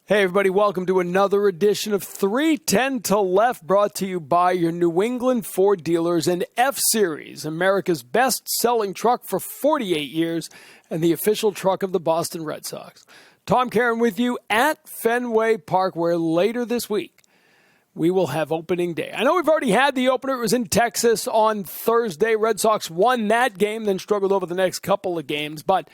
Hey, everybody, welcome to another edition of 310 to Left, brought to you by your New England Ford dealers and F-Series, America's best-selling truck for 48 years and the official truck of the Boston Red Sox. Tom Caron with you at Fenway Park, where later this week we will have opening day. I know we've already had the opener. It was in Texas on Thursday. Red Sox won that game, then struggled over the next couple of games, but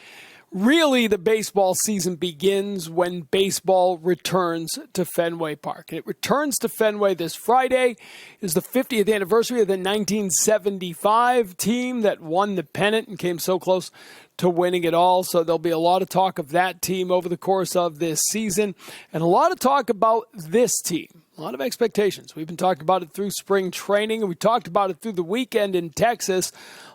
really, the baseball season begins when baseball returns to Fenway Park. It returns to Fenway this Friday. It is the 50th anniversary of the 1975 team that won the pennant and came so close to winning it all. So there'll be a lot of talk of that team over the course of this season and a lot of talk about this team. A lot of expectations. We've been talking about it through spring training, and we talked about it through the weekend in Texas.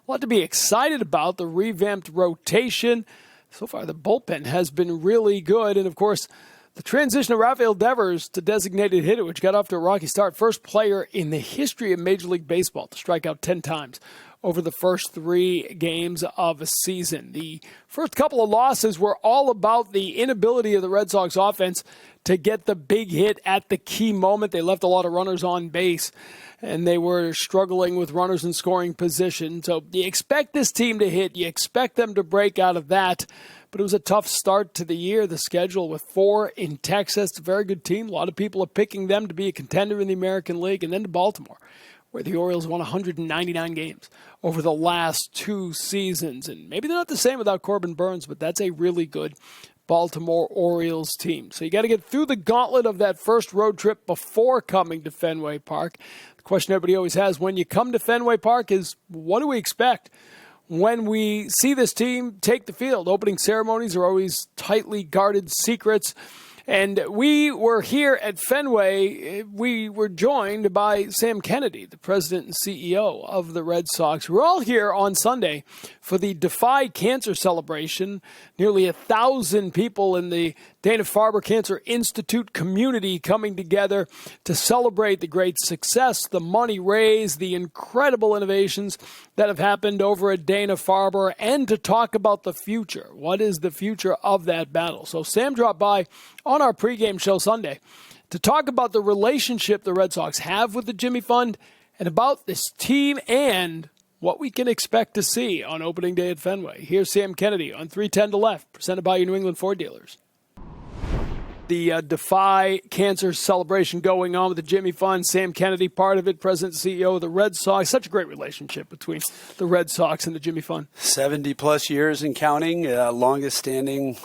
A lot to be excited about, the revamped rotation. So far, the bullpen has been really good. And, of course, the transition of Rafael Devers to designated hitter, which got off to a rocky start. First player in the history of Major League Baseball to strike out 10 times over the first 3 games of a season. The first couple of losses were all about the inability of the Red Sox offense to get the big hit at the key moment. They left a lot of runners on base, and they were struggling with runners in scoring position. So you expect this team to hit. You expect them to break out of that. But it was a tough start to the year, the schedule with 4 in Texas. It's a very good team. A lot of people are picking them to be a contender in the American League. And then to Baltimore, where the Orioles won 199 games over the last 2 seasons. And maybe they're not the same without Corbin Burns, but that's a really good Baltimore Orioles team. So you got to get through the gauntlet of that first road trip before coming to Fenway Park. The question everybody always has when you come to Fenway Park is, what do we expect when we see this team take the field? Opening ceremonies are always tightly guarded secrets. And we were here at Fenway. We were joined by Sam Kennedy, the president and CEO of the Red Sox. We're all here on Sunday for the Defy Cancer celebration. Nearly 1,000 people in the Dana-Farber Cancer Institute community coming together to celebrate the great success, the money raised, the incredible innovations that have happened over at Dana-Farber, and to talk about the future. What is the future of that battle? So Sam dropped by on our pregame show Sunday to talk about the relationship the Red Sox have with the Jimmy Fund and about this team and what we can expect to see on opening day at Fenway. Here's Sam Kennedy on 310 to Left, presented by your New England Ford dealers. The Defy Cancer celebration going on with the Jimmy Fund. Sam Kennedy, part of it, president and CEO of the Red Sox. Such a great relationship between the Red Sox and the Jimmy Fund. 70-plus years and counting, longest-standing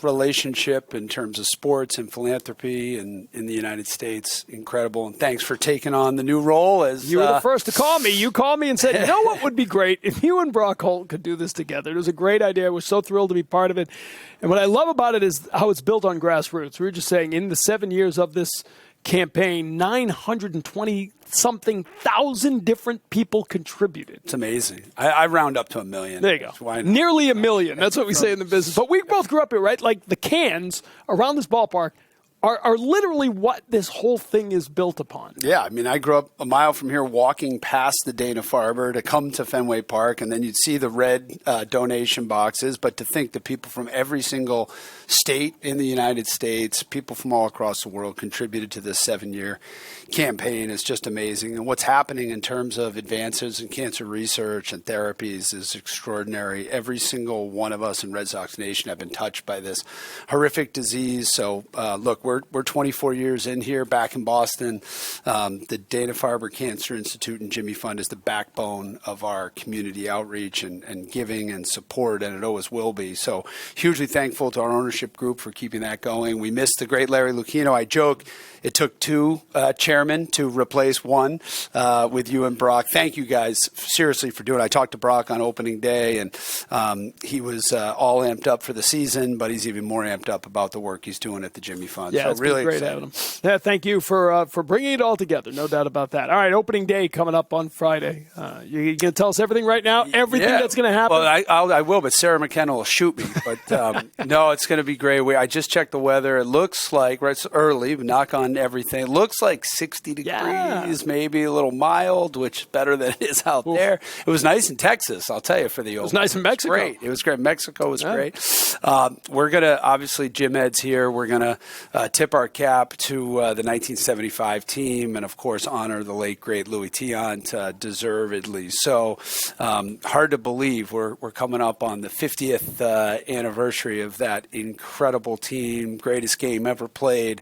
relationship in terms of sports and philanthropy in the United States. Incredible, and thanks for taking on the new role. As you were the first to call me. You called me and said, you know what would be great if you and Brock Holt could do this together. It was a great idea. I was so thrilled to be part of it. And what I love about it is how it's built on grassroots. We were just saying, in the 7 years of this campaign, 920-something thousand different people contributed. It's amazing. I round up to 1 million. There you go. Nearly 1 million. That's what we say in the business. But we both grew up here, right? Like the cans around this ballpark are literally what this whole thing is built upon. Yeah, I mean, I grew up a mile from here walking past the Dana-Farber to come to Fenway Park, and then you'd see the red donation boxes. But to think that people from every single state in the United States, people from all across the world contributed to this 7-year campaign is just amazing. And what's happening in terms of advances in cancer research and therapies is extraordinary. Every single one of us in Red Sox Nation have been touched by this horrific disease. So, look, we're 24 years in here back in Boston. The Dana-Farber Cancer Institute and Jimmy Fund is the backbone of our community outreach and giving and support, and it always will be. So hugely thankful to our ownership group for keeping that going. We missed the great Larry Lucchino. I joke it took 2 chairmen to replace 1 with you and Brock. Thank you guys seriously for doing it. I talked to Brock on opening day, and he was all amped up for the season, but he's even more amped up about the work he's doing at the Jimmy Fund. Yeah, so it's really great having him. Yeah, thank you for bringing it all together. No doubt about that. All right, opening day coming up on Friday. You going to tell us everything right now? Everything that's going to happen? Well, I will, but Sarah McKenna will shoot me. But no, it's going to be great. I just checked the weather. It looks like, right, it's early, but knock on everything. It looks like 60 degrees, maybe a little mild, which is better than it is out there. It was nice in Texas, I'll tell you, for the opening. It was nice in Mexico. It was great. Mexico was great. We're going to, obviously, Jim Ed's here. We're going to tip our cap to the 1975 team and, of course, honor the late, great Louis Tiant deservedly. So hard to believe we're coming up on the 50th anniversary of that incredible team, greatest game ever played.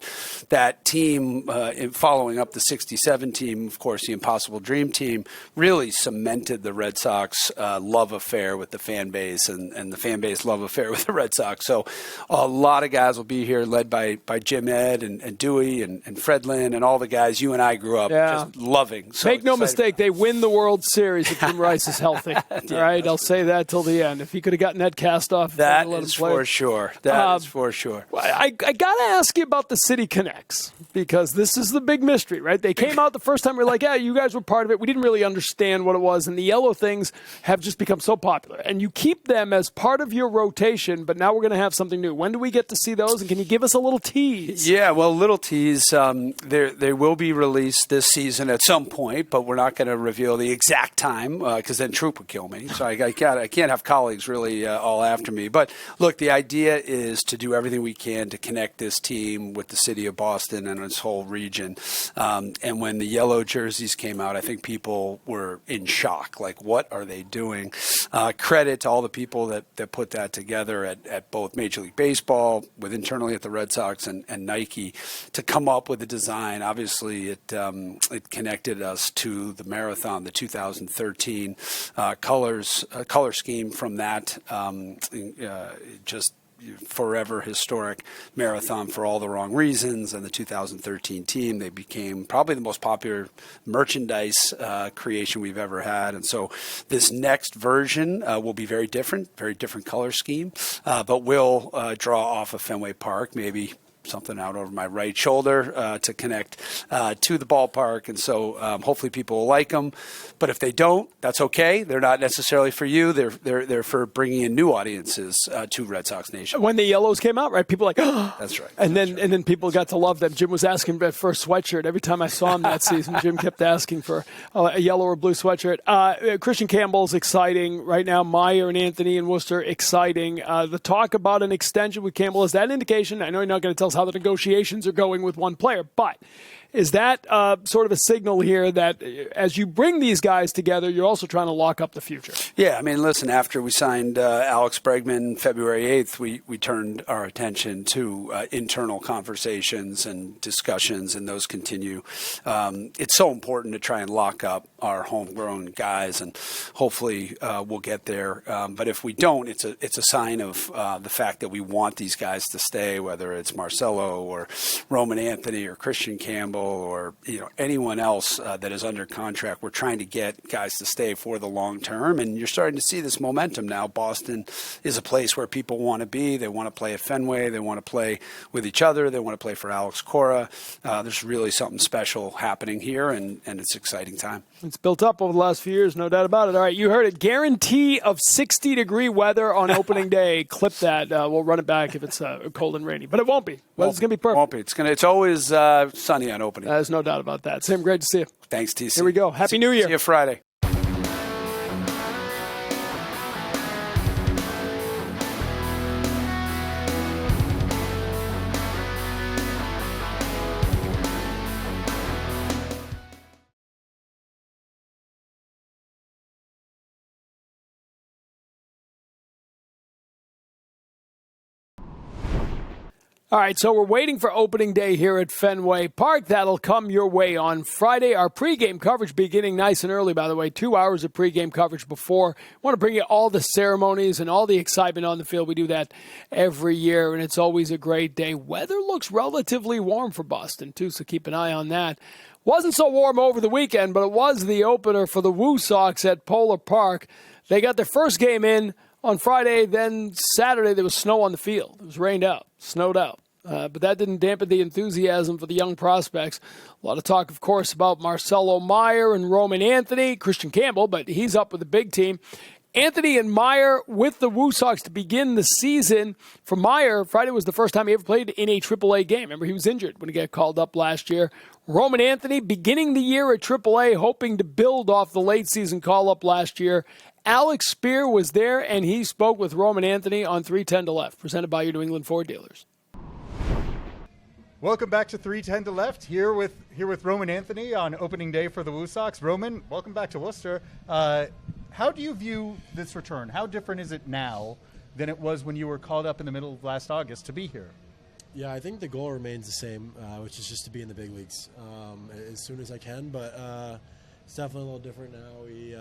That team, following up the 67 team, of course, the Impossible Dream team, really cemented the Red Sox love affair with the fan base and the fan base love affair with the Red Sox. So a lot of guys will be here, led by Jim Ed and Dewey and Fred Lynn and all the guys you and I grew up just loving. So make no mistake, they win the World Series if Jim Rice is healthy. All right, I'll say that till the end. If he could have gotten that cast off, that is for sure. That is for sure. I got to ask you about the City Connects, because this is the big mystery, right? They came out the first time, we were like, yeah, you guys were part of it. We didn't really understand what it was, and the yellow things have just become so popular. And you keep them as part of your rotation, but now we're going to have something new. When do we get to see those, and can you give us a little tease? Yeah, well, little tease. They will be released this season at some point, but we're not going to reveal the exact time because then Troop would kill me. So I can't have colleagues really all after me. But look, the idea is to do everything we can to connect this team with the city of Boston and its whole region. And when the yellow jerseys came out, I think people were in shock. Like, what are they doing? Credit to all the people that put that together at both Major League Baseball, with internally at the Red Sox and Nike, to come up with a design. Obviously, it connected us to the marathon, the 2013 color scheme from that. Just forever historic marathon for all the wrong reasons, and the 2013 team, they became probably the most popular merchandise creation we've ever had. And so this next version will be very different color scheme, but will draw off of Fenway Park, maybe something out over my right shoulder to connect to the ballpark. And so hopefully people will like them. But if they don't, that's okay. They're not necessarily for you. They're for bringing in new audiences to Red Sox Nation. When the yellows came out, right? People were like, oh. That's right. And then people got to love them. Jim was asking for a sweatshirt. Every time I saw him that season, Jim kept asking for a yellow or blue sweatshirt. Christian Campbell's exciting right now. Meyer and Anthony and Worcester, exciting. The talk about an extension with Campbell, is that an indication? I know you're not going to tell us how the negotiations are going with one player, but is that sort of a signal here that as you bring these guys together, you're also trying to lock up the future? Yeah, I mean, listen, after we signed Alex Bregman February 8th, we turned our attention to internal conversations and discussions, and those continue. It's so important to try and lock up our homegrown guys, and hopefully we'll get there. But if we don't, it's a sign of the fact that we want these guys to stay, whether it's Marcelo or Roman Anthony or Christian Campbell or anyone else that is under contract. We're trying to get guys to stay for the long term, and you're starting to see this momentum now. Boston is a place where people want to be. They want to play at Fenway. They want to play with each other. They want to play for Alex Cora. There's really something special happening here, and it's an exciting time. It's built up over the last few years, no doubt about it. All right, you heard it. Guarantee of 60-degree weather on opening day. Clip that. We'll run it back if it's cold and rainy, but it won't be. Well, it's going to be perfect. Won't be. It's always sunny on opening. There's no doubt about that. Sam, great to see you. Thanks, TC. Here we go. Happy New Year. See you Friday. All right, so we're waiting for opening day here at Fenway Park. That'll come your way on Friday. Our pregame coverage beginning nice and early, by the way. 2 hours of pregame coverage before. I want to bring you all the ceremonies and all the excitement on the field. We do that every year, and it's always a great day. Weather looks relatively warm for Boston, too, so keep an eye on that. Wasn't so warm over the weekend, but it was the opener for the WooSox at Polar Park. They got their first game in on Friday, then Saturday there was snow on the field. It was rained out, snowed out. But that didn't dampen the enthusiasm for the young prospects. A lot of talk, of course, about Marcelo Meyer and Roman Anthony, Christian Campbell, but he's up with the big team. Anthony and Meyer with the WooSox to begin the season. For Meyer, Friday was the first time he ever played in a AAA game. Remember, he was injured when he got called up last year. Roman Anthony beginning the year at AAA, hoping to build off the late season call-up last year. Alex Speier was there, and he spoke with Roman Anthony on 310 to Left, presented by your New England Ford dealers. Welcome back to 310 to Left, here with Roman Anthony on opening day for the WooSox. Roman, welcome back to Worcester. How do you view this return? How different is it now than it was when you were called up in the middle of last August to be here? Yeah, I think the goal remains the same, which is just to be in the big leagues as soon as I can. But it's definitely a little different now. We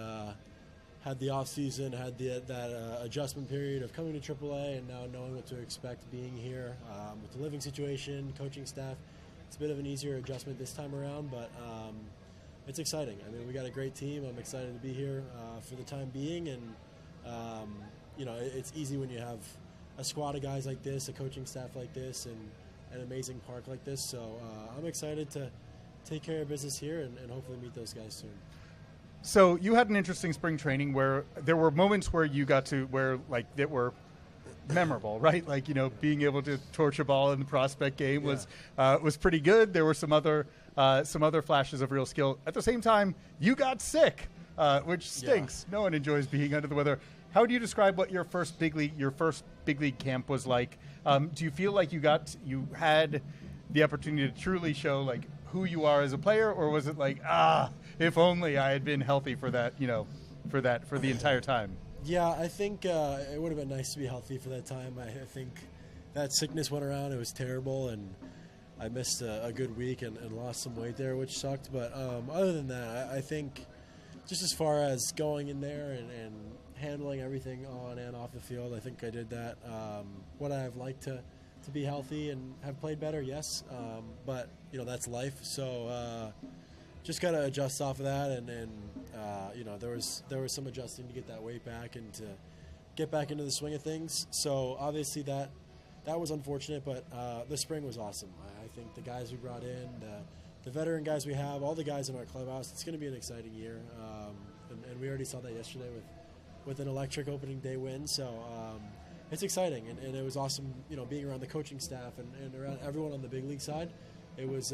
had the off season, had that adjustment period of coming to AAA, and now knowing what to expect being here with the living situation, coaching staff. It's a bit of an easier adjustment this time around, but it's exciting. I mean, we got a great team. I'm excited to be here for the time being, and it's easy when you have a squad of guys like this, a coaching staff like this, and an amazing park like this. So I'm excited to take care of business here and hopefully meet those guys soon. So you had an interesting spring training where there were moments where you got to that were memorable, right? Like, being able to torch a ball in the prospect game was pretty good. There were some other flashes of real skill. At the same time, you got sick, which stinks. Yeah. No one enjoys being under the weather. How do you describe what your first big league camp was like? Do you feel like you had the opportunity to truly show like who you are as a player, or was it like, if only I had been healthy for that, for the entire time? Yeah, I think it would have been nice to be healthy for that time. I think that sickness went around. It was terrible, and I missed a good week and lost some weight there, which sucked. But other than that, I think just as far as going in there and handling everything on and off the field, I think I did that. Would I have liked to be healthy and have played better? Yes. But, that's life. So just got to adjust off of that. And there was some adjusting to get that weight back and to get back into the swing of things. So obviously that was unfortunate, but the spring was awesome. I think the guys we brought in, the veteran guys we have, all the guys in our clubhouse, it's going to be an exciting year. And we already saw that yesterday with an electric opening day win. So it's exciting, and it was awesome, being around the coaching staff and around everyone on the big league side. It was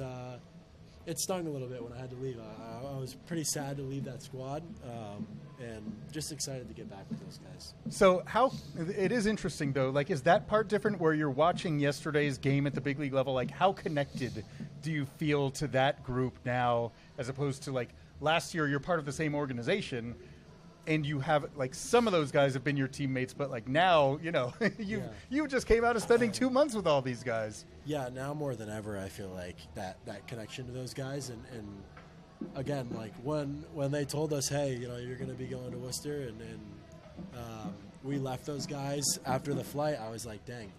it stung a little bit when I had to leave. I was pretty sad to leave that squad, and just excited to get back with those guys. So it is interesting though, like, is that part different where you're watching yesterday's game at the big league level? Like, how connected do you feel to that group now, as opposed to like last year you're part of the same organization, and you have, like, some of those guys have been your teammates, but, like, now, you just came out of spending 2 months with all these guys. Yeah, now more than ever, I feel like that connection to those guys. And again, like, when they told us, hey, you're going to be going to Worcester, and we left those guys after the flight, I was like, dang,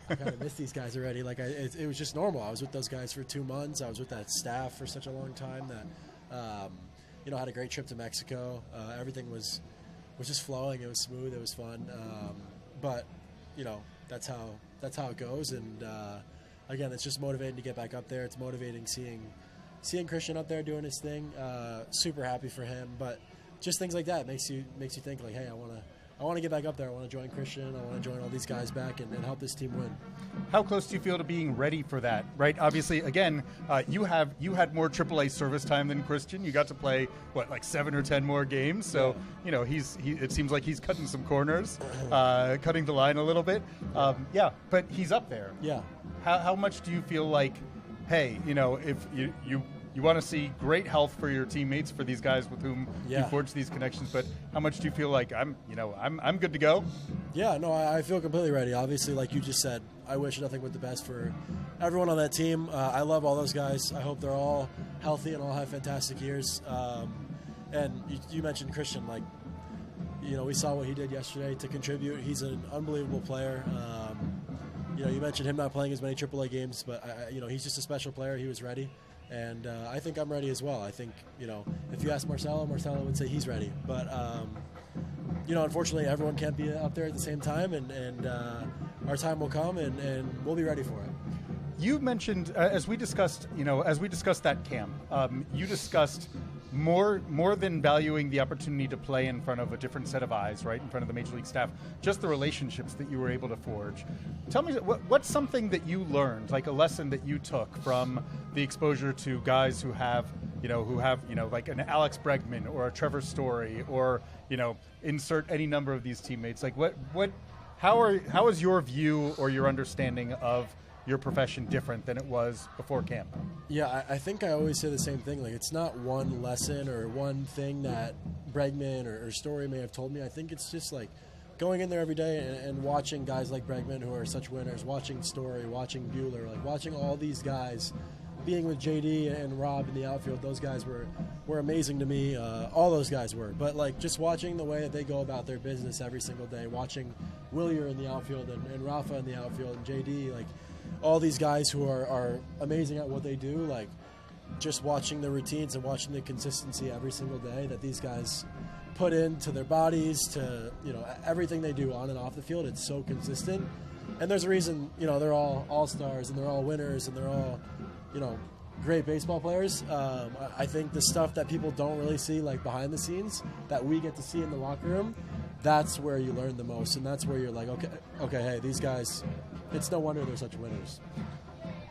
I kind of missed these guys already. Like, it was just normal. I was with those guys for 2 months. I was with that staff for such a long time that I had a great trip to Mexico. Everything was just flowing. It was smooth. It was fun. But that's how it goes. And again, it's just motivating to get back up there. It's motivating seeing Christian up there doing his thing. Super happy for him. But just things like that makes you think like, hey, I want to get back up there. I want to join Christian. I want to join all these guys back and help this team win. How close do you feel to being ready for that, right? Obviously, again, you had more AAA service time than Christian. You got to play, like 7 or 10 more games. So, it seems like he's cutting some corners, cutting the line a little bit. But he's up there. Yeah. How much do you feel like, hey, if you want to see great health for your teammates, for these guys with whom you forge these connections, but how much do you feel like I'm good to go? Yeah, no, I feel completely ready. Obviously, like you just said, I wish nothing but the best for everyone on that team. I love all those guys. I hope they're all healthy and all have fantastic years. And you mentioned Christian, like, we saw what he did yesterday to contribute. He's an unbelievable player. You mentioned him not playing as many AAA games, but he's just a special player. He was ready. And I think I'm ready as well. I think, if you ask Marcelo would say he's ready. But, unfortunately, everyone can't be up there at the same time, and our time will come, and we'll be ready for it. You mentioned, as we discussed that camp, you discussed more than valuing the opportunity to play in front of a different set of eyes, right, in front of the Major League staff, just the relationships that you were able to forge. Tell me, what's something that you learned, like a lesson that you took from the exposure to guys who have like an Alex Bregman or a Trevor Story, or, insert any number of these teammates. Like how is your view or your understanding of your profession different than it was before camp? Yeah, I think I always say the same thing. Like, it's not one lesson or one thing that Bregman or Story may have told me. I think it's just like going in there every day and watching guys like Bregman who are such winners, watching Story, watching Buehler, like watching all these guys, being with JD and Rob in the outfield. Those guys were amazing to me. All those guys were. But like just watching the way that they go about their business every single day, watching Willier in the outfield and Rafa in the outfield and JD, like all these guys who are amazing at what they do, like just watching the routines and watching the consistency every single day that these guys put into their bodies, to everything they do on and off the field. It's so consistent, and there's a reason they're all all-stars and they're all winners and they're all great baseball players. I think the stuff that people don't really see, like behind the scenes, that we get to see in the locker room, that's where you learn the most, and that's where you're like, okay, hey, these guys, it's no wonder they're such winners.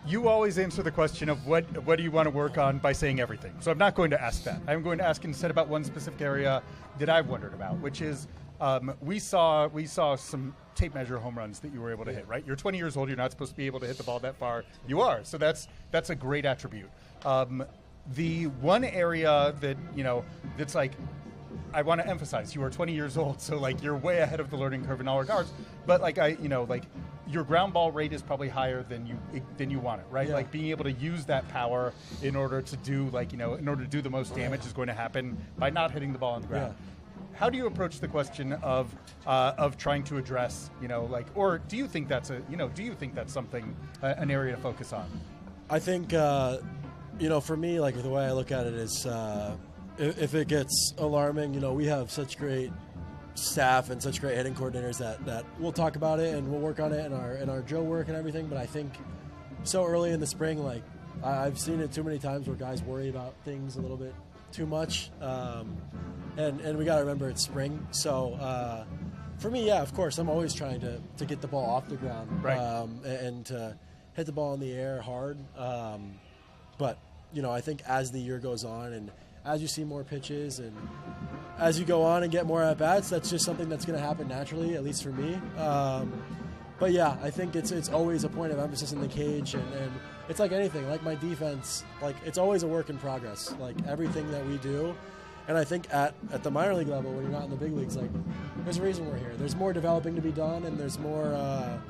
You always answer the question of what do you want to work on by saying everything. So I'm not going to ask that. I'm going to ask instead about one specific area that I've wondered about, which is we saw some tape measure home runs that you were able to hit, right? You're 20 years old. You're not supposed to be able to hit the ball that far. You are. So that's a great attribute. The one area that, that's like, I want to emphasize, you are 20 years old, so like you're way ahead of the learning curve in all regards. But like your ground ball rate is probably higher than you want it, right? Yeah. Like being able to use that power in order to do the most damage is going to happen by not hitting the ball on the ground. Yeah. How do you approach the question of trying to address, or do you think that's something, an area to focus on? I think, for me, like the way I look at it is, if it gets alarming, we have such great staff and such great hitting coordinators that we'll talk about it and we'll work on it in our drill work and everything. But I think so early in the spring, like I've seen it too many times where guys worry about things a little bit too much, and we got to remember it's spring. So for me, yeah, of course, I'm always trying to get the ball off the ground, right, and to hit the ball in the air hard. But I think as the year goes on and as you see more pitches and as you go on and get more at-bats, that's just something that's going to happen naturally, at least for me. But yeah, I think it's always a point of emphasis in the cage, and it's like anything, like my defense, like it's always a work in progress, like everything that we do. And I think at the minor league level, when you're not in the big leagues, like there's a reason we're here. There's more developing to be done, and there's more,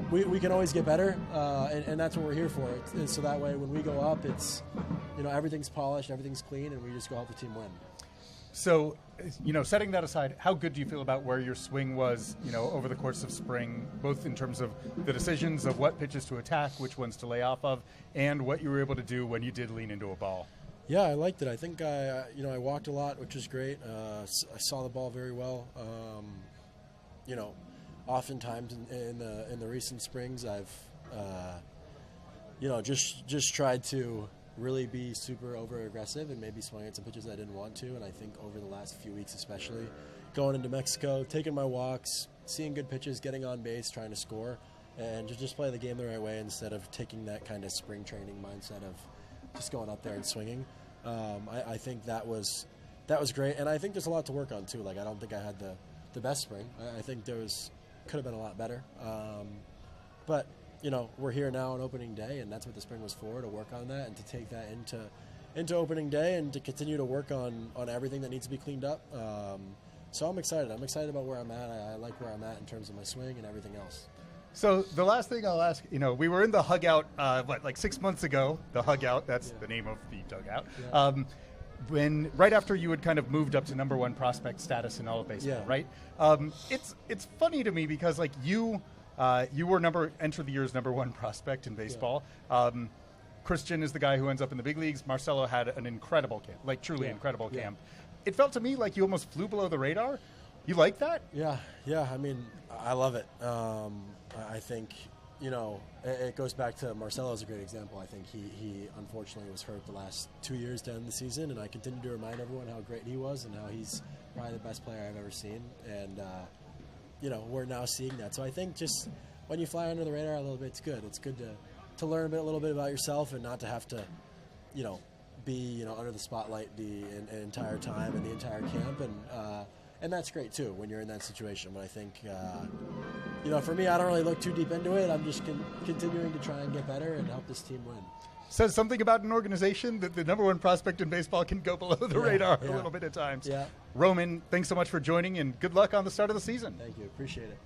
we can always get better, and that's what we're here for. It's so that way when we go up, it's, everything's polished, everything's clean, and we just go help the team win. So, setting that aside, how good do you feel about where your swing was, over the course of spring, both in terms of the decisions of what pitches to attack, which ones to lay off of, and what you were able to do when you did lean into a ball? Yeah, I liked it. I think I walked a lot, which was great. I saw the ball very well. Oftentimes in the recent springs, I've just tried to really be super over aggressive and maybe swing at some pitches I didn't want to. And I think over the last few weeks, especially going into Mexico, taking my walks, seeing good pitches, getting on base, trying to score, and just play the game the right way instead of taking that kind of spring training mindset of just going up there and swinging. I think that was great, and I think there's a lot to work on too. Like I don't think I had the best spring. I think could have been a lot better. But we're here now on opening day, and that's what the spring was for, to work on that and to take that into opening day and to continue to work on everything that needs to be cleaned up. So I'm excited. I'm excited about where I'm at. I like where I'm at in terms of my swing and everything else. So the last thing I'll ask, we were in the hugout, 6 months ago, the hugout, that's the name of the dugout. Yeah. Right after you had kind of moved up to number one prospect status in all of baseball, right? It's funny to me because you were entered the year's number one prospect in baseball. Yeah. Christian is the guy who ends up in the big leagues. Marcelo had an incredible camp, truly incredible camp. It felt to me like you almost flew below the radar. You like that? Yeah. I mean, I love it. I think, it goes back to Marcelo as a great example. I think he unfortunately was hurt the last 2 years to end the season, and I continue to remind everyone how great he was and how he's probably the best player I've ever seen. And, we're now seeing that. So I think just when you fly under the radar a little bit, it's good. It's good to learn a little bit about yourself and not to have to, be, under the spotlight the entire time and the entire camp. And that's great too when you're in that situation. But I think, for me, I don't really look too deep into it. I'm just continuing to try and get better and help this team win. Says something about an organization that the number one prospect in baseball can go below the radar a little bit at times. Yeah. Roman, thanks so much for joining, and good luck on the start of the season. Thank you. Appreciate it.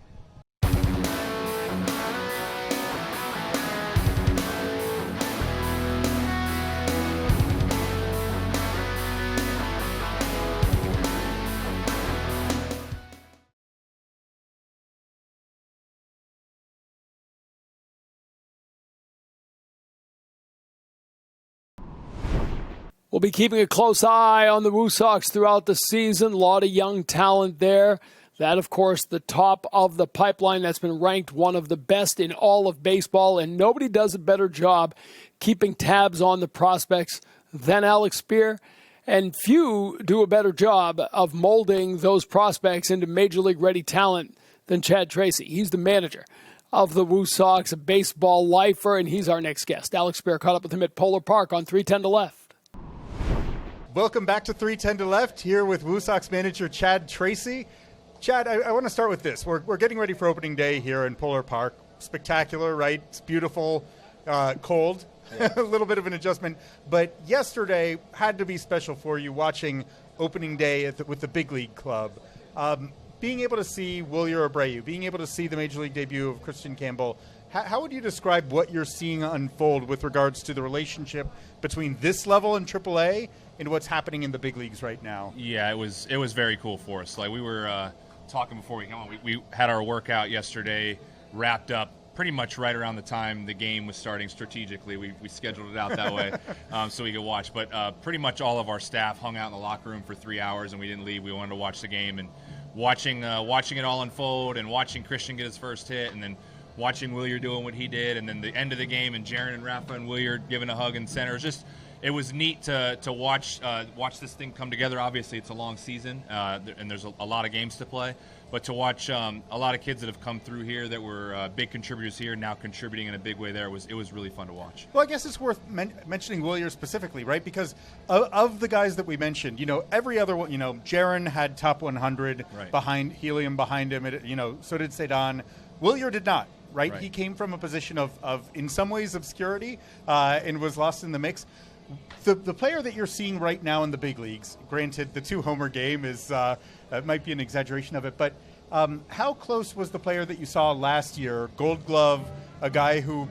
We'll be keeping a close eye on the WooSox throughout the season. A lot of young talent there. That, of course, the top of the pipeline that's been ranked one of the best in all of baseball, and nobody does a better job keeping tabs on the prospects than Alex Speier, and few do a better job of molding those prospects into Major League-ready talent than Chad Tracy. He's the manager of the WooSox, a baseball lifer, and he's our next guest. Alex Speier caught up with him at Polar Park on 310 to Left. Welcome back to 310 to Left, here with WooSox manager Chad Tracy. Chad, I want to start with this. We're getting ready for opening day here in Polar Park. Spectacular, right? It's beautiful, cold, a little bit of an adjustment. But yesterday had to be special for you watching opening day with the big league club. Being able to see Wilyer Abreu, being able to see the Major League debut of Christian Campbell, how would you describe what you're seeing unfold with regards to the relationship between this level in AAA and what's happening in the big leagues right now? Yeah, it was very cool for us. Like, we were talking before we came on. We had our workout yesterday, wrapped up pretty much right around the time the game was starting strategically. We scheduled it out that way so we could watch. But pretty much all of our staff hung out in the locker room for 3 hours, and we didn't leave. We wanted to watch the game, and watching it all unfold, and watching Christian get his first hit, and then watching Wilyer doing what he did, and then the end of the game, and Jaron and Rafa and Wilyer giving a hug in center. It was neat to watch this thing come together. Obviously, it's a long season, and there's a lot of games to play. But to watch a lot of kids that have come through here that were big contributors here, now contributing in a big way there, it was really fun to watch. Well, I guess it's worth mentioning Wilyer specifically, right? Because of the guys that we mentioned, every other one, Jaron had top 100 behind helium behind him. So did Sedan. Wilyer did not. Right? He came from a position of in some ways, obscurity and was lost in the mix. The player that you're seeing right now in the big leagues, granted, the 2-homer game might be an exaggeration of it, but how close was the player that you saw last year, Gold Glove, a guy who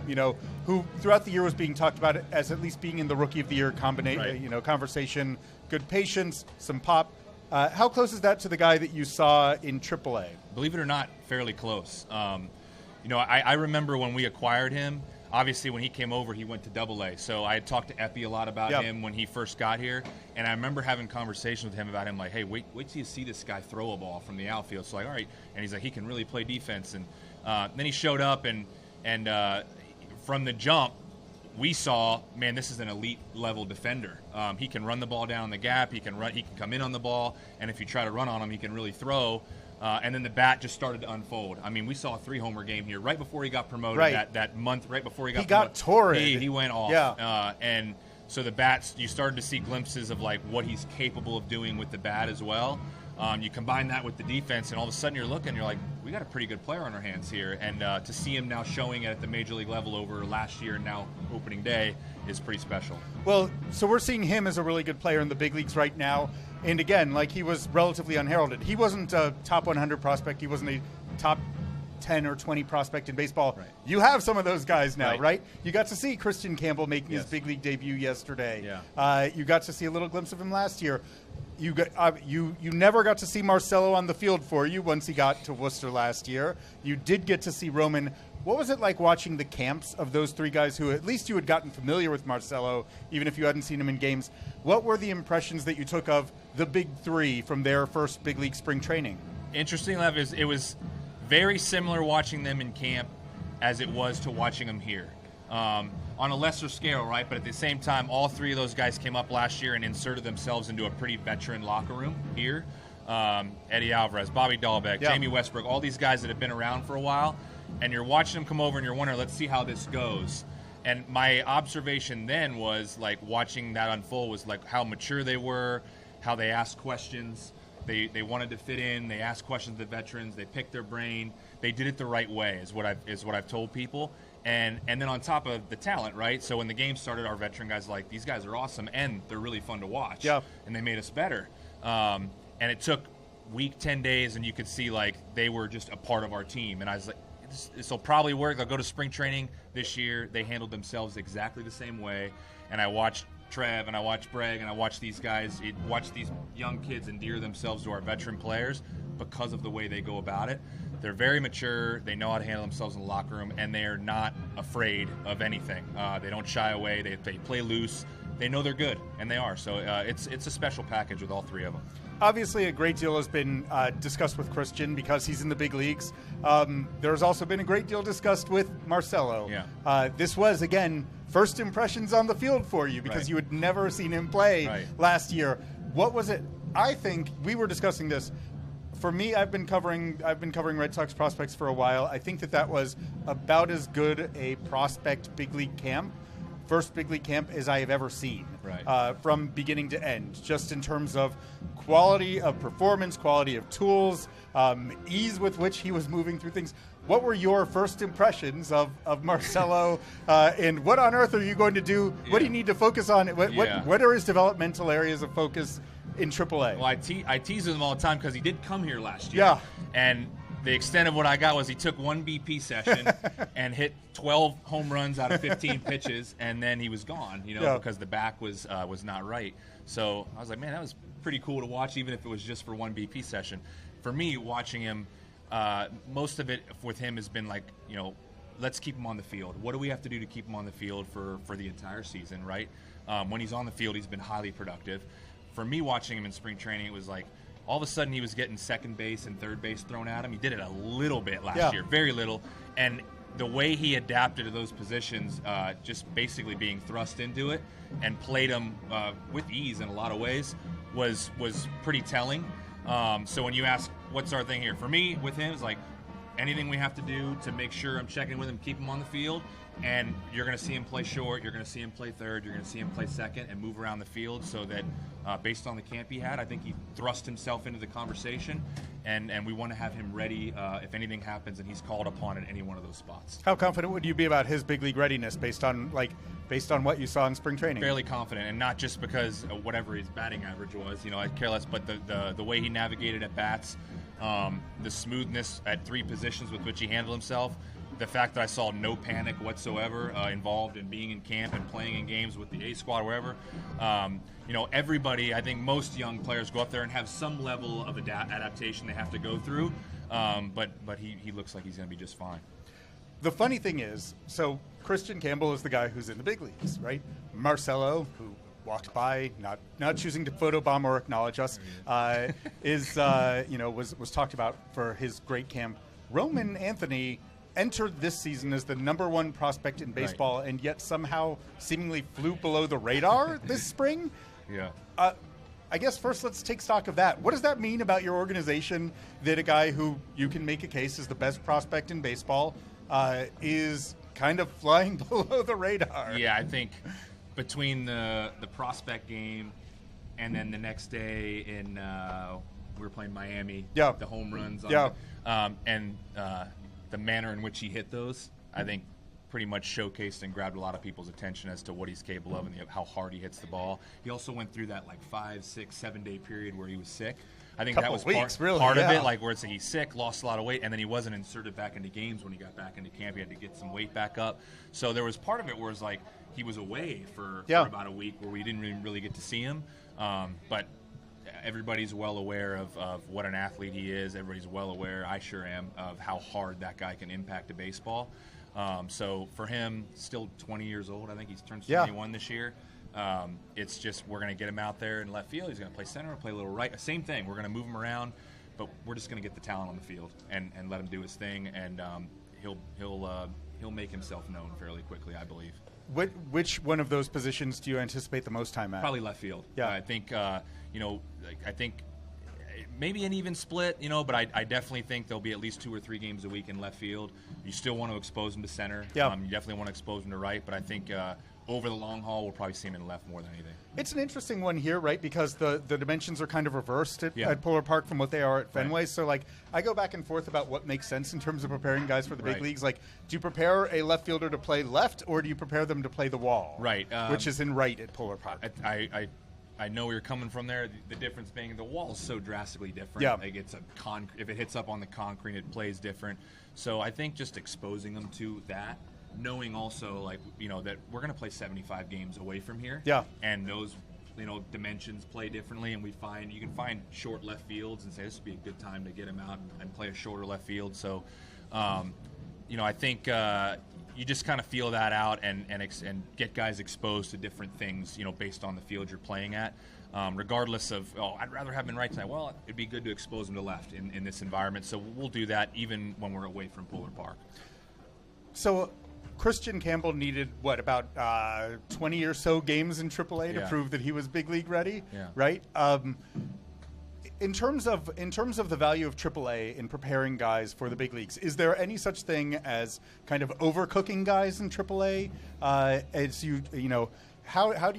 throughout the year was being talked about as at least being in the Rookie of the Year conversation, good patience, some pop. How close is that to the guy that you saw in AAA? Believe it or not, fairly close. I remember when we acquired him, obviously when he came over, he went to AA. So I had talked to Epi a lot about him when he first got here. And I remember having conversations with him about him, like, hey, wait till you see this guy throw a ball from the outfield. So, like, all right. And he's like, he can really play defense. And then he showed up, and from the jump, we saw, man, this is an elite level defender. He can run the ball down the gap. He can come in on the ball. And if you try to run on him, he can really throw. And then the bat just started to unfold. I mean, we saw a 3-homer game here right before he got promoted. That month, right before he got promoted. He got torrid. He went off. Yeah. And so the bats, you started to see glimpses of like what he's capable of doing with the bat as well. You combine that with the defense, and all of a sudden you're like, we got a pretty good player on our hands here. And to see him now showing it at the major league level over last year and now opening day is pretty special. Well, so we're seeing him as a really good player in the big leagues right now. And again, like, he was relatively unheralded. He wasn't a top 100 prospect. He wasn't a top 10 or 20 prospect in baseball. Right. You have some of those guys now, right? You got to see Christian Campbell making his big league debut yesterday. Yeah. You got to see a little glimpse of him last year. You never got to see Marcelo on the field for you once he got to Worcester last year. You did get to see Roman. What was it like watching the camps of those three guys who at least you had gotten familiar with Marcelo, even if you hadn't seen him in games? What were the impressions that you took of the big three from their first big league spring training? Interesting, Lev, it was very similar watching them in camp as it was to watching them here. On a lesser scale, right? But at the same time, all three of those guys came up last year and inserted themselves into a pretty veteran locker room here. Eddie Alvarez, Bobby Dahlbeck, Jamie Westbrook, all these guys that have been around for a while. And you're watching them come over and you're wondering, let's see how this goes. And my observation then was, like, watching that unfold was, like, how mature they were, how they asked questions. They wanted to fit in. They asked questions of the veterans. They picked their brain. They did it the right way, is what I've told people. And then on top of the talent, right? So when the game started, our veteran guys were like, these guys are awesome, and they're really fun to watch. Yeah. And they made us better. And it took week 10 days, and you could see like they were just a part of our team. And I was like, this will probably work. They'll go to spring training this year. They handled themselves exactly the same way. And I watched Trev, and I watched Bragg, and I watched these guys, watch these young kids endear themselves to our veteran players because of the way they go about it. They're very mature. They know how to handle themselves in the locker room, and they are not afraid of anything. They don't shy away. They play loose. They know they're good, and they are. So it's a special package with all three of them. Obviously, a great deal has been discussed with Christian because he's in the big leagues. There's also been a great deal discussed with Marcelo. Yeah. This was, again, first impressions on the field for you because you had never seen him play last year. What was it? I think we were discussing this. For me, I've been covering Red Sox prospects for a while. I think that was about as good a prospect big league camp, first big league camp, as I have ever seen, from beginning to end, just in terms of quality of performance, quality of tools, ease with which he was moving through things. What were your first impressions of Marcelo, and what on earth are you going to do? What do you need to focus on? What are his developmental areas of focus in AAA? Well, I tease him all the time because he did come here last year. Yeah. And the extent of what I got was he took one BP session and hit 12 home runs out of 15 pitches, and then he was gone, because the back was not right. So I was like, man, that was pretty cool to watch, even if it was just for one BP session. For me, watching him, most of it with him has been like, let's keep him on the field. What do we have to do to keep him on the field for the entire season, right? When he's on the field, he's been highly productive. For me, watching him in spring training, it was like all of a sudden he was getting second base and third base thrown at him. He did it a little bit last year, very little. And the way he adapted to those positions, just basically being thrust into it and played them with ease in a lot of ways, was pretty telling. So when you ask, what's our thing here? For me, with him, it's like anything we have to do to make sure I'm checking with him, keep him on the field. And you're going to see him play short, you're going to see him play third, you're going to see him play second and move around the field so that based on the camp he had, I think he thrust himself into the conversation, and we want to have him ready if anything happens and he's called upon in any one of those spots. How confident would you be about his big league readiness based on what you saw in spring training? Fairly confident, and not just because whatever his batting average was, I care less, but the way he navigated at bats, the smoothness at three positions with which he handled himself, the fact that I saw no panic whatsoever involved in being in camp and playing in games with the A squad or wherever. Everybody, I think most young players go up there and have some level of adaptation they have to go through, but he looks like he's going to be just fine. The funny thing is, so Christian Campbell is the guy who's in the big leagues, right? Marcelo, who walked by, not choosing to photobomb or acknowledge us, was talked about for his great camp. Roman Anthony entered this season as the number one prospect in baseball, and yet somehow seemingly flew below the radar this spring. Yeah. I guess first let's take stock of that. What does that mean about your organization that a guy who you can make a case is the best prospect in baseball is kind of flying below the radar? Yeah, I think between the prospect game and then the next day in we were playing Miami, the home runs, and the manner in which he hit those, I think pretty much showcased and grabbed a lot of people's attention as to what he's capable of and how hard he hits the ball. He also went through that 5, 6, 7 day period where he was sick. I think that was part of it, where it's he's sick, lost a lot of weight, and then he wasn't inserted back into games when he got back into camp. He had to get some weight back up. So there was part of it where it's he was away for about a week where we didn't really get to see him. But everybody's well aware of what an athlete he is. Everybody's well aware, I sure am, of how hard that guy can impact a baseball. So for him, still 20 years old, I think he's turned 21 this year. It's just we're going to get him out there in left field. He's going to play center, play a little right. Same thing. We're going to move him around, but we're just going to get the talent on the field and let him do his thing, and he'll make himself known fairly quickly, I believe. Which one of those positions do you anticipate the most time at? Probably left field. Yeah, I think I think maybe an even split, but I definitely think there'll be at least 2 or 3 games a week in left field. You still want to expose him to center. Yeah. You definitely want to expose him to right, but I think over the long haul, we'll probably see him in left more than anything. It's an interesting one here, right? Because the dimensions are kind of reversed at Polar Park from what they are at Fenway. Right. So, like, I go back and forth about what makes sense in terms of preparing guys for the big leagues. Like, do you prepare a left fielder to play left, or do you prepare them to play the wall? Right. Which is in right at Polar Park. I know where you're coming from there. The difference being the wall is so drastically different. Yeah. Like it's if it hits up on the concrete, it plays different. So I think just exposing them to that, knowing also that we're going to play 75 games away from here. Yeah. And those dimensions play differently, and you can find short left fields and say this would be a good time to get him out and play a shorter left field. So, I think you just kind of feel that out and get guys exposed to different things, based on the field you're playing at. Regardless of, I'd rather have him in right tonight. Well, it'd be good to expose him to left in this environment. So we'll do that even when we're away from Polar Park. So Christian Campbell needed, about 20 or so games in AAA to prove that he was big league ready, right? In terms of the value of AAA in preparing guys for the big leagues, is there any such thing as kind of overcooking guys in AAA? How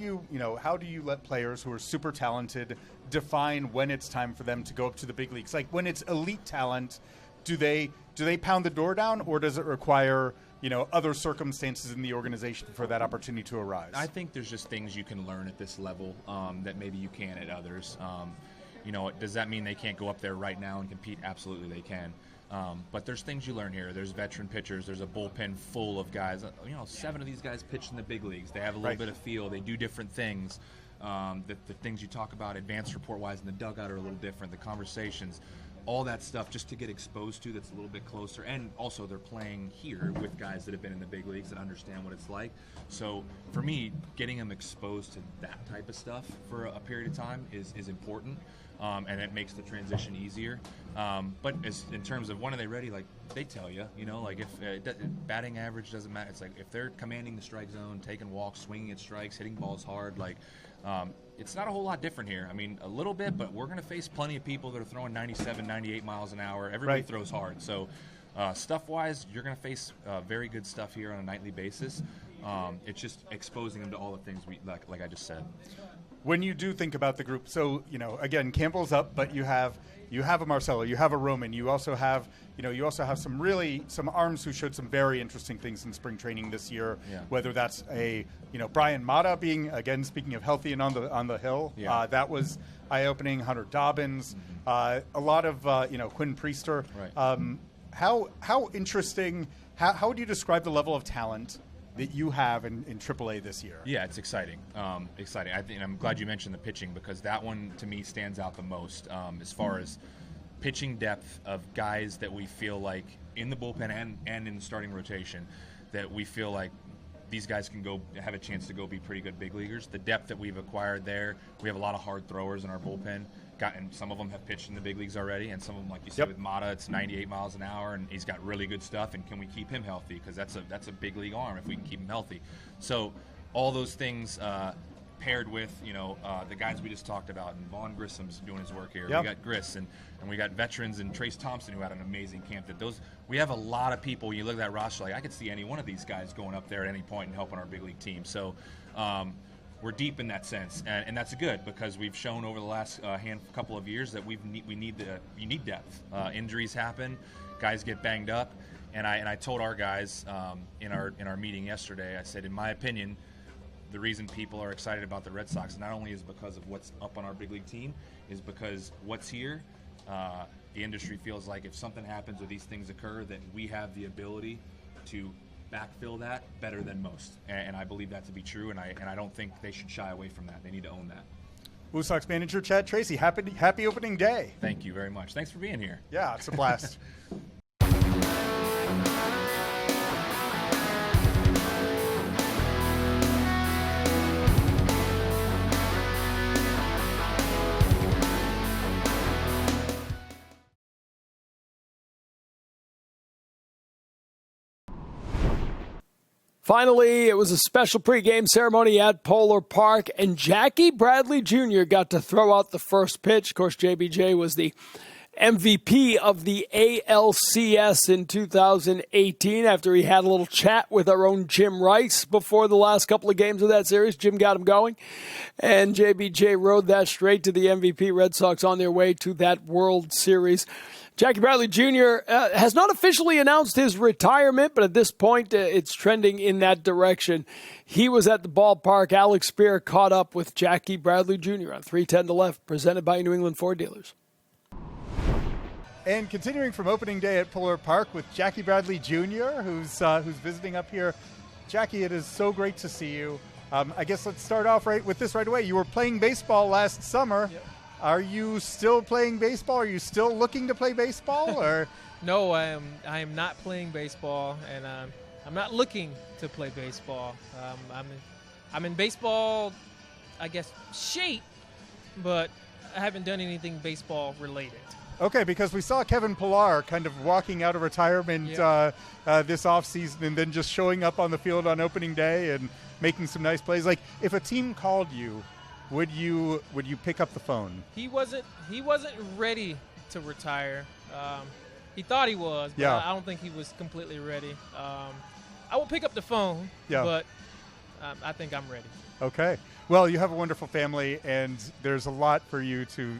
do you let players who are super talented define when it's time for them to go up to the big leagues? Like when it's elite talent, do they pound the door down, or does it require other circumstances in the organization for that opportunity to arise? I think there's just things you can learn at this level that maybe you can't at others. Does that mean they can't go up there right now and compete? Absolutely they can. But there's things you learn here. There's veteran pitchers. There's a bullpen full of guys. 7 of these guys pitch in the big leagues. They have a little bit of feel. They do different things. The things you talk about advanced report-wise in the dugout are a little different. The conversations, all that stuff just to get exposed to that's a little bit closer. And also they're playing here with guys that have been in the big leagues that understand what it's like. So for me, getting them exposed to that type of stuff for a period of time is important. And it makes the transition easier. But in terms of when are they ready, they tell you, if batting average doesn't matter. It's like if they're commanding the strike zone, taking walks, swinging at strikes, hitting balls hard, it's not a whole lot different here. I mean, a little bit, but we're going to face plenty of people that are throwing 97, 98 miles an hour. Everybody throws hard. So stuff-wise, you're going to face very good stuff here on a nightly basis. It's just exposing them to all the things like I just said. When you do think about the group, so again, Campbell's up, but you have a Marcelo, you have a Roman, you also have some arms who showed some very interesting things in spring training this year. Yeah. Whether that's a Brian Mata being, again, speaking of healthy and on the hill, that was eye-opening. Hunter Dobbins, a lot of Quinn Priester. Right. How interesting? How would you describe the level of talent that you have in AAA this year? Yeah, it's exciting. Exciting. I'm glad you mentioned the pitching because that one to me stands out the most as far as pitching depth of guys that we feel like in the bullpen and in the starting rotation that we feel like these guys can go have a chance to go be pretty good big leaguers. The depth that we've acquired there, we have a lot of hard throwers in our bullpen. And some of them have pitched in the big leagues already, and some of them, like you said, with Mata, it's 98 miles an hour, and he's got really good stuff. And can we keep him healthy? Because that's a big league arm if we can keep him healthy. So all those things paired with the guys we just talked about, and Vaughn Grissom's doing his work here. Yep. We got Griss, and we got veterans and Trace Thompson who had an amazing camp. We have a lot of people. When you look at that roster, I could see any one of these guys going up there at any point and helping our big league team. So. We're deep in that sense, and that's good because we've shown over the last couple of years that you need depth. Injuries happen, guys get banged up, and I told our guys in our meeting yesterday. I said, in my opinion, the reason people are excited about the Red Sox not only is because of what's up on our big league team, is because what's here. The industry feels like if something happens or these things occur, that we have the ability to backfill that better than most, and I believe that to be true, and I don't think they should shy away from that. They need to own that. WooSox manager Chad Tracy, happy opening day. Thank you very much. Thanks for being here. Yeah, it's a blast. Finally, it was a special pregame ceremony at Polar Park, and Jackie Bradley Jr. got to throw out the first pitch. Of course, JBJ was the MVP of the ALCS in 2018 after he had a little chat with our own Jim Rice before the last couple of games of that series. Jim got him going, and JBJ rode that straight to the MVP. Red Sox on their way to that World Series. Jackie Bradley Jr. Has not officially announced his retirement, but at this point, it's trending in that direction. He was at the ballpark. Alex Speier caught up with Jackie Bradley Jr. on 3:10 to left, presented by New England Ford Dealers. And continuing from opening day at Polar Park with Jackie Bradley Jr., who's visiting up here. Jackie, it is so great to see you. I guess let's start off with this right away. You were playing baseball last summer. Yep. Are you still playing baseball? Are you still looking to play baseball? Or No, I am not playing baseball, and I'm not looking to play baseball. I'm in baseball, I guess, shape, but I haven't done anything baseball related. Okay, because we saw Kevin Pillar kind of walking out of retirement this offseason and then just showing up on the field on opening day and making some nice plays. Like, if a team called you, would you pick up the phone? He wasn't ready to retire. He thought he was, but I don't think he was completely ready. I will pick up the phone, but I think I'm ready. Okay. Well, you have a wonderful family, and there's a lot for you to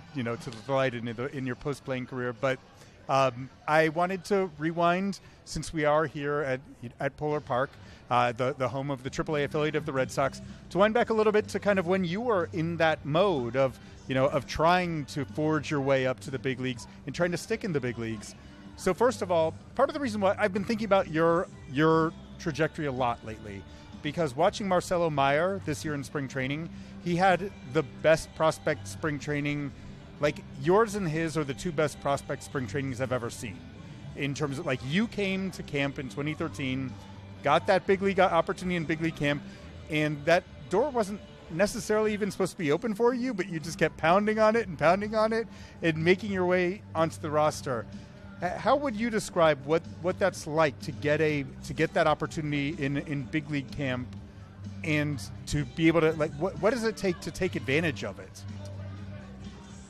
delight in your post-playing career. But I wanted to rewind, since we are here at Polar Park, the home of the AAA affiliate of the Red Sox, to wind back a little bit to kind of when you were in that mode of trying to forge your way up to the big leagues and trying to stick in the big leagues. So first of all, part of the reason why I've been thinking about your trajectory a lot lately, because watching Marcelo Meyer this year in spring training, he had the best prospect spring training. Like, yours and his are the two best prospect spring trainings I've ever seen. In terms of, like, you came to camp in 2013, got that big league opportunity in big league camp, and that door wasn't necessarily even supposed to be open for you, but you just kept pounding on it and making your way onto the roster. How would you describe what that's like to get that opportunity in big league camp, and to be able to, like, what does it take to take advantage of it?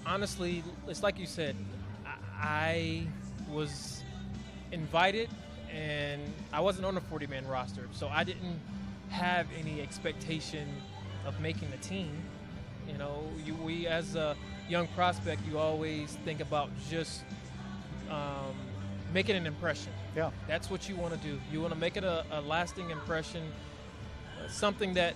Honestly, it's like you said, I was invited, and I wasn't on the 40-man roster, so I didn't have any expectation of making the team. We as a young prospect, you always think about just making an impression. Yeah, that's what you want to do. You want to make it a lasting impression, something that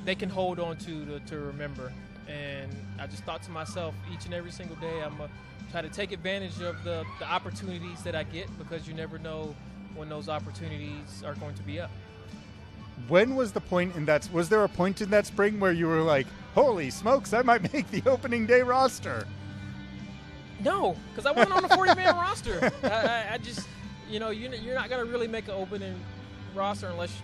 they can hold on to remember. And I just thought to myself, each and every single day, I'm going to try to take advantage of the opportunities that I get, because you never know when those opportunities are going to be up. When was the point in that? Was there a point in that spring where you were like, holy smokes, I might make the opening day roster? No, because I wasn't on the 40-man roster. I just, you're not going to really make an opening roster unless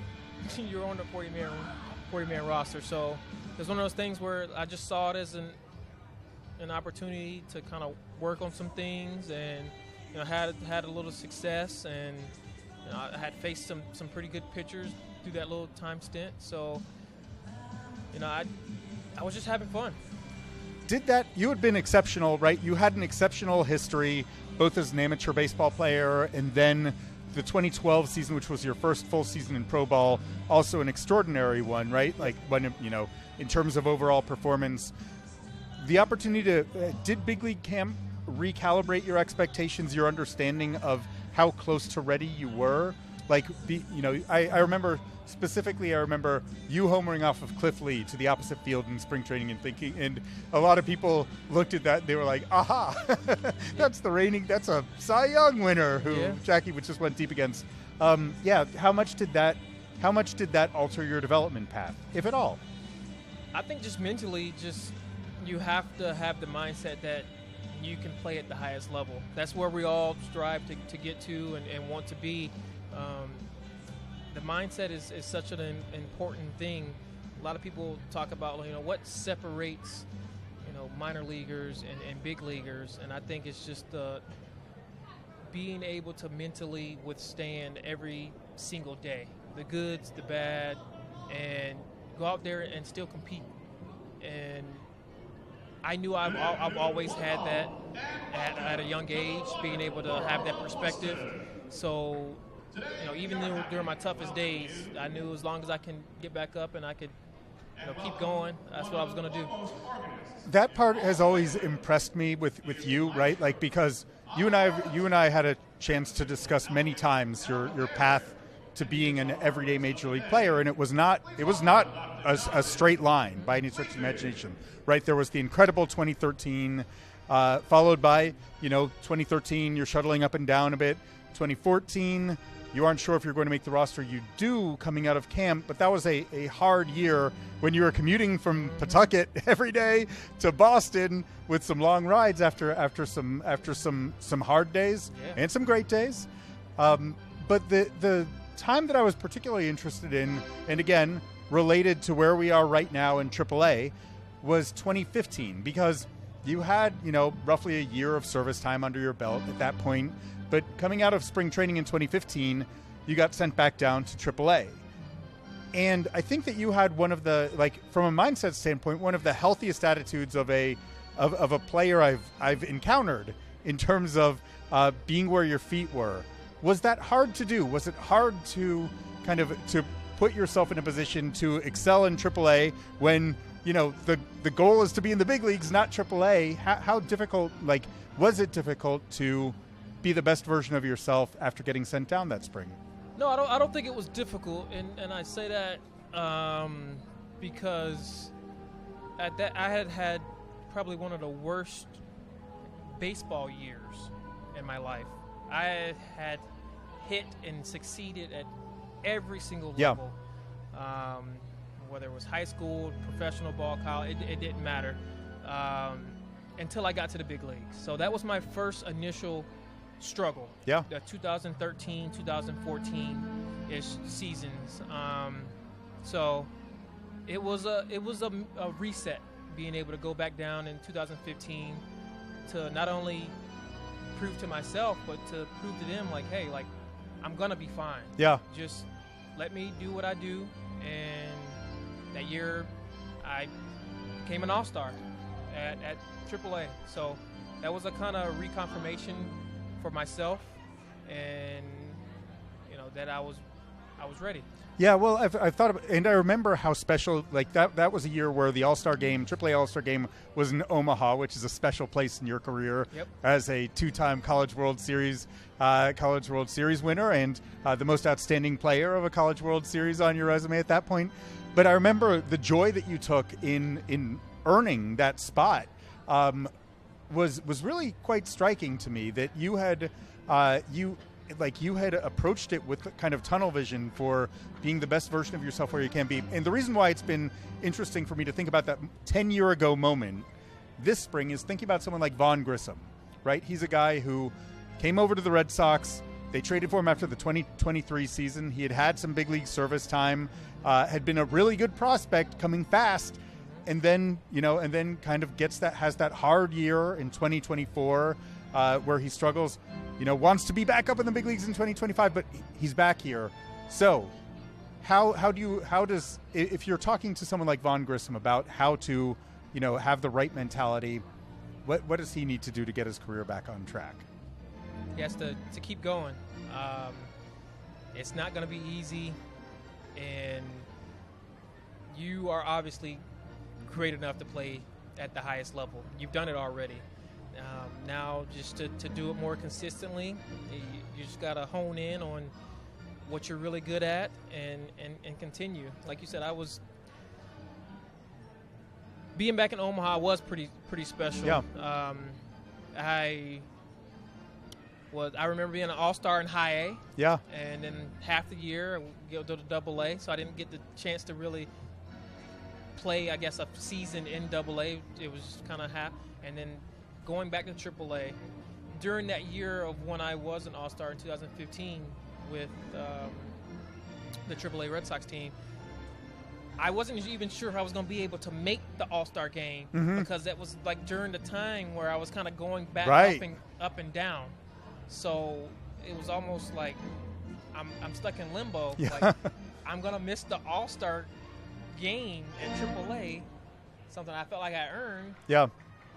you're on the 40-man roster. So it's one of those things where I just saw it as an opportunity to kind of work on some things, and had a little success, and I had faced some pretty good pitchers through that little time stint. So I was just having fun. You had been exceptional, right? You had an exceptional history, both as an amateur baseball player, and then the 2012 season, which was your first full season in pro ball, also an extraordinary one, right? Like, when, in terms of overall performance, the opportunity did big league camp recalibrate your expectations, your understanding of how close to ready you were? Like, I remember specifically, you homering off of Cliff Lee to the opposite field in spring training and a lot of people looked at that, they were like, aha, that's a Cy Young winner who Jackie just went deep against. How much did that alter your development path, if at all? I think just mentally, you have to have the mindset that you can play at the highest level. That's where we all strive to get to and want to be. The mindset is such an important thing. A lot of people talk about, what separates, minor leaguers and big leaguers, and I think it's just being able to mentally withstand every single day. the goods, the bad, and go out there and still compete. And I knew I've always had that at a young age, being able to have that perspective. So, even during my toughest days, I knew as long as I can get back up and I could, keep going, that's what I was going to do. That part has always impressed me with you, right? Like, because you and I had a chance to discuss many times your path to being an everyday major league player, and it was not a straight line by any stretch of the imagination, right? There was the incredible 2013, followed by 2013 you're shuttling up and down a bit. 2014 you aren't sure if you're going to make the roster. You do coming out of camp, but that was a hard year when you were commuting from Pawtucket every day to Boston with some long rides after some hard days and some great days. But the time that I was particularly interested in, and again related to where we are right now in AAA, was 2015, because you had roughly a year of service time under your belt at that point. But coming out of spring training in 2015, you got sent back down to AAA. And I think that you had one of the, from a mindset standpoint, one of the healthiest attitudes of a player I've encountered in terms of being where your feet were. Was that hard to do? Was it hard to to put yourself in a position to excel in AAA when the goal is to be in the big leagues, not AAA? How difficult, was it difficult to be the best version of yourself after getting sent down that spring? No, I don't think it was difficult, and I say that because at that I had probably one of the worst baseball years in my life. I had hit and succeeded at every single level, whether it was high school, professional ball, college, it didn't matter, until I got to the big leagues. So that was my first initial struggle. The 2013, 2014-ish seasons. So it was a reset, being able to go back down in 2015 to not only prove to myself, but to prove to them, hey, I'm gonna be fine. Just let me do what I do. And that year, I became an all-star at AAA. So that was a kind of reconfirmation for myself, and that I was ready. Yeah, well, I've thought about, and I remember how special, that was a year where the All-Star game, AAA All-Star game, was in Omaha, which is a special place in your career as a two-time College World Series winner, and the most outstanding player of a College World Series on your resume at that point. But I remember the joy that you took in earning that spot was really quite striking to me, that you had you had approached it with kind of tunnel vision for being the best version of yourself where you can be. And the reason why it's been interesting for me to think about that 10-year ago moment this spring is thinking about someone like Vaughn Grissom, right? He's a guy who came over to the Red Sox. They traded for him after the 2023 season. He had some big league service time, had been a really good prospect coming fast, and then kind of has that hard year in 2024 where he struggles, wants to be back up in the big leagues in 2025, but he's back here. So if you're talking to someone like Vaughn Grissom about how to, have the right mentality, what does he need to do to get his career back on track? He has to keep going. It's not going to be easy, and you are obviously great enough to play at the highest level. You've done it already. Now, just to do it more consistently, you just got to hone in on what you're really good at and continue. Like you said, being back in Omaha was pretty special. Yeah. I remember being an all-star in high A. Yeah. And then half the year I go to double A, so I didn't get the chance to really play, I guess, a season in double A. It was kind of half. And then going back to triple A, during that year of when I was an all-star in 2015 with the AAA Red Sox team, I wasn't even sure if I was going to be able to make the all-star game because that was during the time where I was kind of going back up and down. So it was almost like I'm stuck in limbo. Yeah. Like, I'm gonna miss the All-Star game at AAA, something I felt like I earned. Yeah.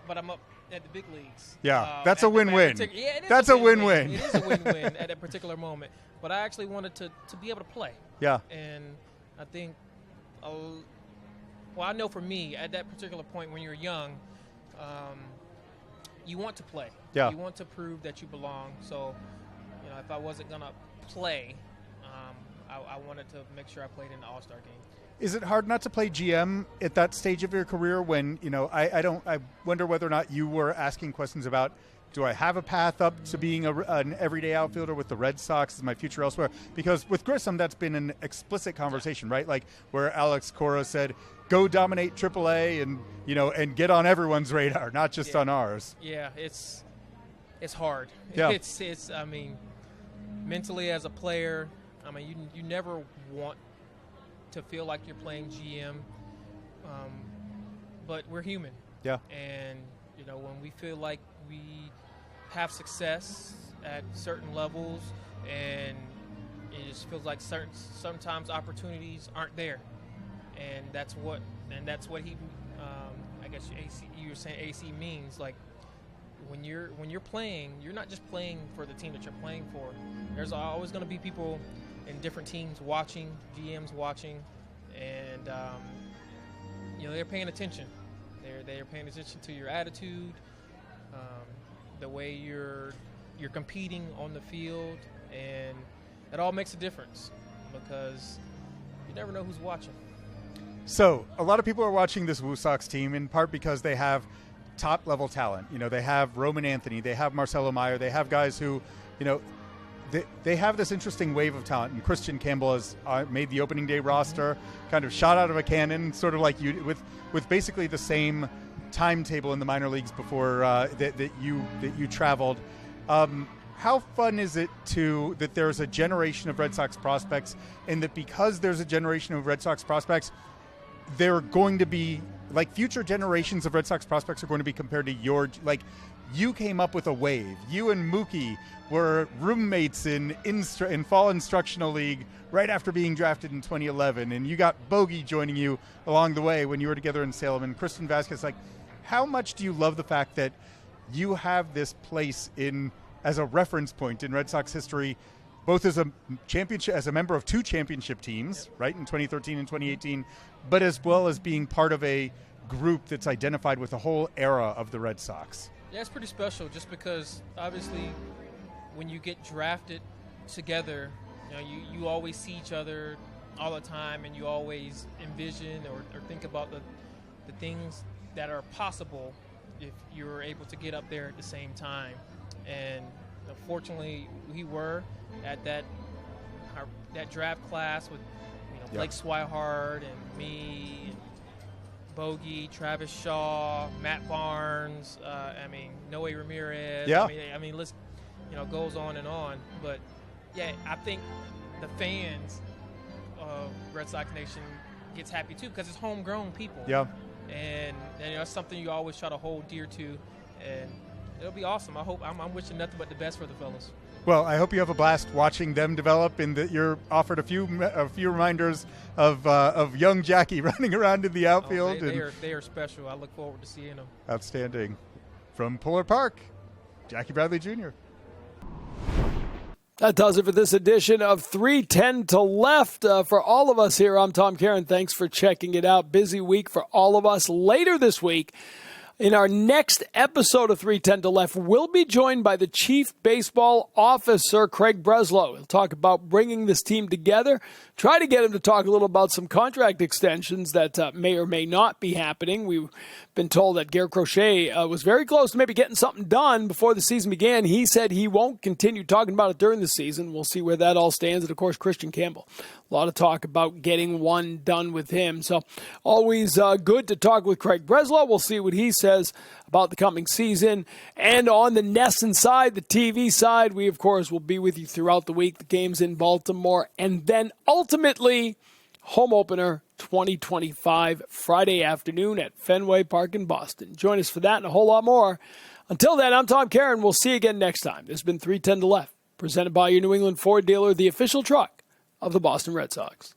But I'm up at the big leagues. Yeah, that's a at the win-win. it is That's a win-win. It is a win-win at that particular moment. But I actually wanted to be able to play. Yeah. And I think, well, I know for me, at that particular point when you're young, you want to play. Yeah. You want to prove that you belong. So, if I wasn't going to play, I wanted to make sure I played in the All-Star game. Is it hard not to play GM at that stage of your career when, I wonder whether or not you were asking questions about, do I have a path up to being an everyday outfielder with the Red Sox? Is my future elsewhere? Because with Grissom, that's been an explicit conversation, right? Like where Alex Cora said, go dominate AAA and get on everyone's radar, not just on ours. Yeah, it's hard. Yeah. It's mentally as a player, you never want to feel like you're playing GM, but we're human. Yeah. And, when we feel like we have success at certain levels and it just feels like sometimes opportunities aren't there. And that's what he, I guess you were saying AC means. Like when you're playing, you're not just playing for the team that you're playing for. There's always going to be people in different teams watching, GMs watching, and they're paying attention. They're paying attention to your attitude, the way you're competing on the field, and it all makes a difference because you never know who's watching. So a lot of people are watching this WooSox team in part because they have top-level talent. They have Roman Anthony, they have Marcelo Meyer, they have guys who, they have this interesting wave of talent. And Christian Campbell has made the opening day roster, kind of shot out of a cannon, sort of like you, with basically the same timetable in the minor leagues before that you traveled. How fun is it that there's a generation of Red Sox prospects, and that because there's a generation of Red Sox prospects, they're going to be like future generations of Red Sox prospects are going to be compared to you came up with a wave. You and Mookie were roommates in fall instructional league right after being drafted in 2011, and you got Bogey joining you along the way when you were together in Salem. And Christian Vasquez, how much do you love the fact that you have this place as a reference point in Red Sox history, both as a member of two championship teams, right, in 2013 and 2018, but as well as being part of a group that's identified with the whole era of the Red Sox? Yeah, it's pretty special just because obviously when you get drafted together, you always see each other all the time, and you always envision or think about the things that are possible if you're able to get up there at the same time. And fortunately, we were at that draft class with Blake Swihart and me, and Bogey, Travis Shaw, Matt Barnes, Noe Ramirez. Yeah. List goes on and on. But yeah, I think the fans of Red Sox Nation gets happy too because it's homegrown people. Yeah. And that's something you always try to hold dear to, and it'll be awesome. I'm wishing nothing but the best for the fellas. Well, I hope you have a blast watching them develop, and that you're offered a few reminders of young Jackie running around in the outfield. They are special. I look forward to seeing them. Outstanding. From Puller Park, Jackie Bradley Jr. That does it for this edition of 310 to Left. For all of us here, I'm Tom Caron. Thanks for checking it out. Busy week for all of us. Later this week, in our next episode of 310 to Left, we'll be joined by the Chief Baseball Officer, Craig Breslow. He'll talk about bringing this team together, try to get him to talk a little about some contract extensions that may or may not be happening. We've been told that Garrett Crochet was very close to maybe getting something done before the season began. He said he won't continue talking about it during the season. We'll see where that all stands. And, of course, Christian Campbell. A lot of talk about getting one done with him. So always good to talk with Craig Breslow. We'll see what he says about the coming season. And on the NESN side, the TV side, we, of course, will be with you throughout the week. The game's in Baltimore. And then ultimately, home opener 2025, Friday afternoon at Fenway Park in Boston. Join us for that and a whole lot more. Until then, I'm Tom Caron. We'll see you again next time. This has been 310 to Left. Presented by your New England Ford dealer, the official truck of the Boston Red Sox.